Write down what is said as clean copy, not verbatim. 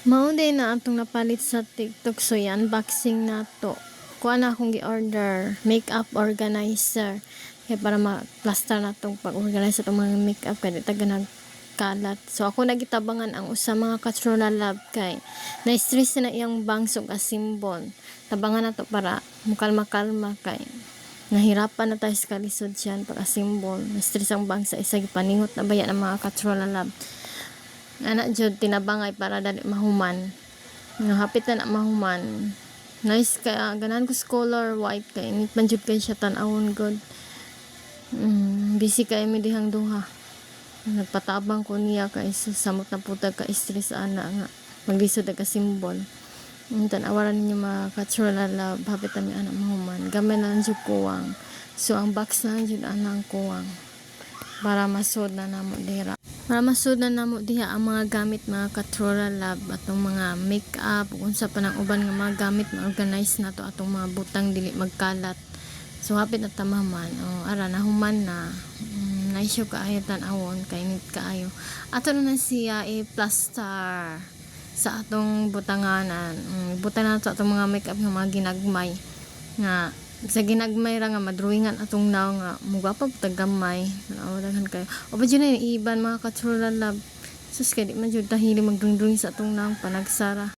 Mao din na atong napalit sa TikTok, so unboxing na to. Kuha na akong gi-order makeup organizer kaya para ma-plaster na tong pag-organize sa itong mga makeup kaya taga nagkalat. So ako nagitabangan ang usa mga Katrina Love kay na-stress na iyang bangsog as symbol. Tabangan na to para mukalma-kalma kay nahirapan na tayo sa kalisod siyan pag asimbol. Na-stress ang bangsa isa gipaningot na baya ng mga Katrina Love. Anak jud tinabangay para dali mahuman. Nga hapit na mahuman. Nice kaya ganahan ko color white kay init man jud kay siya tan-awon god. Busy kay mi dihang duha. Nagpatabang ko niya kay samot na putag ka stress ana nga maglisod ka simbol. Tan-awaran ninyo mga Katrina Love hapit na mi anak mahuman. Gamay na lang jud kuwang. So ang box na jud anang kuwang para masud na namo dira. Para masud na namo diha ang mga gamit mga Katrina Love atong mga makeup ug unsa pa nang uban nga mga gamit ma-organize na to atong mga butang dili magkalat. So hapit na tamaman. Ara nahuman na. Nice yung kaayo tan-awon kay init kaayo. Ato na siya i-plaster sa atong butanganan. Butan na to atong mga makeup nga mga ginagmay nga sa ginagmay ra nga madrawingan atong naw nga mugapa putag gamay nawadagan kayo o ba dyan na iban mga Katrina Love sus kay di man jud tahili magdrung-drung sa atong naw panagsara